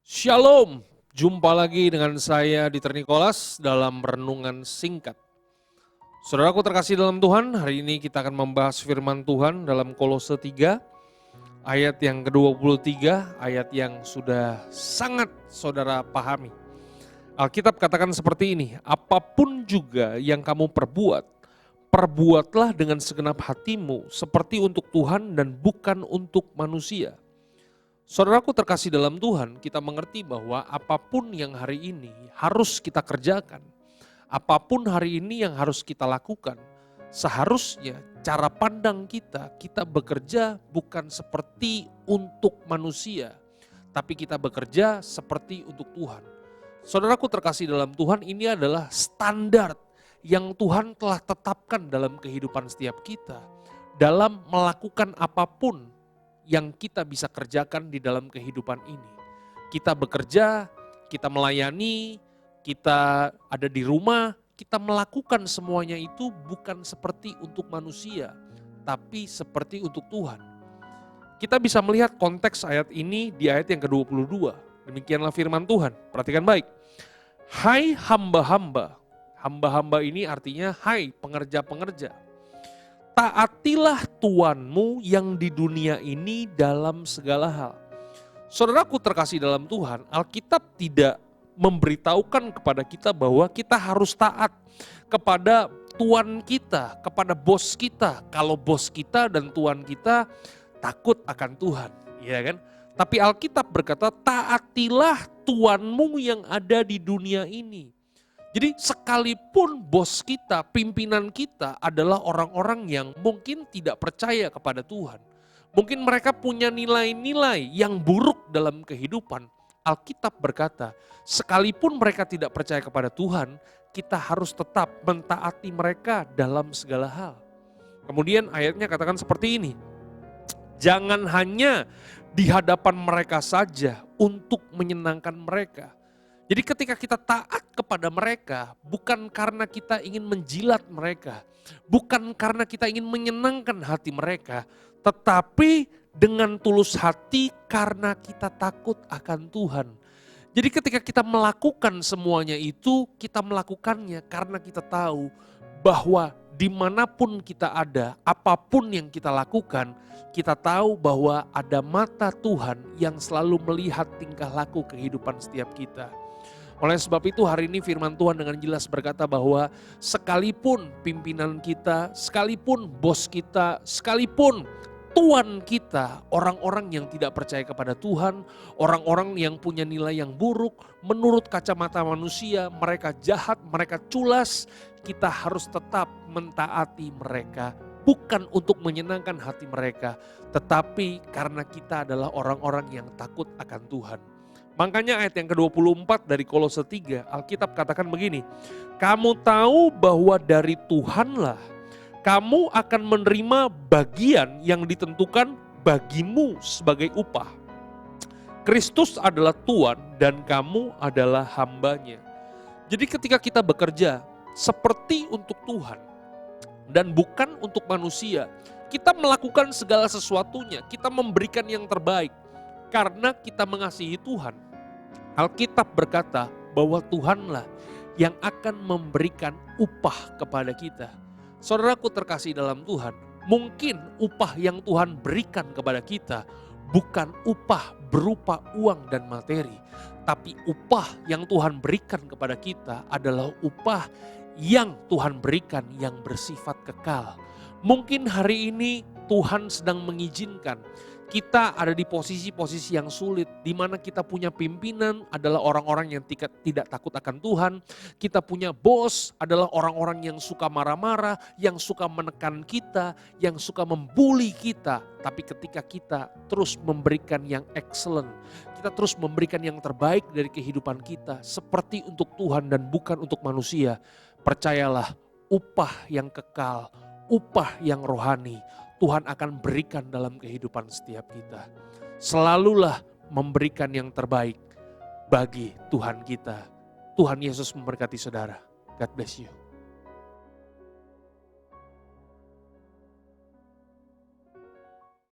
Shalom, jumpa lagi dengan saya Dieter Nicholas dalam renungan singkat. Saudaraku terkasih dalam Tuhan, hari ini kita akan membahas firman Tuhan dalam Kolose 3, ayat yang ke-23, ayat yang sudah sangat saudara pahami. Alkitab katakan seperti ini, apapun juga yang kamu perbuat, perbuatlah dengan segenap hatimu seperti untuk Tuhan dan bukan untuk manusia. Saudaraku terkasih dalam Tuhan, kita mengerti bahwa apapun yang hari ini harus kita kerjakan, apapun hari ini yang harus kita lakukan, seharusnya cara pandang kita bekerja bukan seperti untuk manusia, tapi kita bekerja seperti untuk Tuhan. Saudaraku terkasih dalam Tuhan, ini adalah standar yang Tuhan telah tetapkan dalam kehidupan setiap kita, dalam melakukan apapun yang kita bisa kerjakan di dalam kehidupan ini. Kita bekerja, kita melayani, kita ada di rumah, kita melakukan semuanya itu bukan seperti untuk manusia, tapi seperti untuk Tuhan. Kita bisa melihat konteks ayat ini di ayat yang ke-22. Demikianlah firman Tuhan, perhatikan baik. Hai hamba-hamba, hamba-hamba ini artinya hai pengerja-pengerja. Taatilah Tuanmu yang di dunia ini dalam segala hal. Saudaraku terkasih dalam Tuhan, Alkitab tidak memberitahukan kepada kita bahwa kita harus taat kepada Tuan kita, kepada bos kita. Kalau bos kita dan Tuan kita takut akan Tuhan, ya kan? Tapi Alkitab berkata, taatilah Tuanmu yang ada di dunia ini. Jadi sekalipun bos kita, pimpinan kita adalah orang-orang yang mungkin tidak percaya kepada Tuhan. Mungkin mereka punya nilai-nilai yang buruk dalam kehidupan. Alkitab berkata, sekalipun mereka tidak percaya kepada Tuhan, kita harus tetap mentaati mereka dalam segala hal. Kemudian ayatnya katakan seperti ini, jangan hanya di hadapan mereka saja untuk menyenangkan mereka. Jadi ketika kita taat kepada mereka, bukan karena kita ingin menjilat mereka, bukan karena kita ingin menyenangkan hati mereka, tetapi dengan tulus hati karena kita takut akan Tuhan. Jadi ketika kita melakukan semuanya itu, kita melakukannya karena kita tahu bahwa dimanapun kita ada, apapun yang kita lakukan, kita tahu bahwa ada mata Tuhan yang selalu melihat tingkah laku kehidupan setiap kita. Oleh sebab itu hari ini firman Tuhan dengan jelas berkata bahwa sekalipun pimpinan kita, sekalipun bos kita, sekalipun Tuan kita, orang-orang yang tidak percaya kepada Tuhan, orang-orang yang punya nilai yang buruk, menurut kacamata manusia, mereka jahat, mereka culas, kita harus tetap mentaati mereka. Bukan untuk menyenangkan hati mereka, tetapi karena kita adalah orang-orang yang takut akan Tuhan. Makanya ayat yang ke-24 dari Kolose 3, Alkitab katakan begini, kamu tahu bahwa dari Tuhanlah kamu akan menerima bagian yang ditentukan bagimu sebagai upah. Kristus adalah Tuan dan kamu adalah hambanya. Jadi ketika kita bekerja seperti untuk Tuhan dan bukan untuk manusia, kita melakukan segala sesuatunya, kita memberikan yang terbaik karena kita mengasihi Tuhan. Alkitab berkata bahwa Tuhanlah yang akan memberikan upah kepada kita. Saudaraku terkasih dalam Tuhan, mungkin upah yang Tuhan berikan kepada kita bukan upah berupa uang dan materi, tapi upah yang Tuhan berikan kepada kita adalah upah yang Tuhan berikan yang bersifat kekal. Mungkin hari ini Tuhan sedang mengizinkan kita ada di posisi-posisi yang sulit, di mana kita punya pimpinan adalah orang-orang yang tidak takut akan Tuhan. Kita punya bos adalah orang-orang yang suka marah-marah, yang suka menekan kita, yang suka membuli kita. Tapi ketika kita terus memberikan yang excellent, kita terus memberikan yang terbaik dari kehidupan kita, seperti untuk Tuhan dan bukan untuk manusia, percayalah upah yang kekal, upah yang rohani, Tuhan akan berikan dalam kehidupan setiap kita. Selalulah memberikan yang terbaik bagi Tuhan kita. Tuhan Yesus memberkati saudara. God bless you.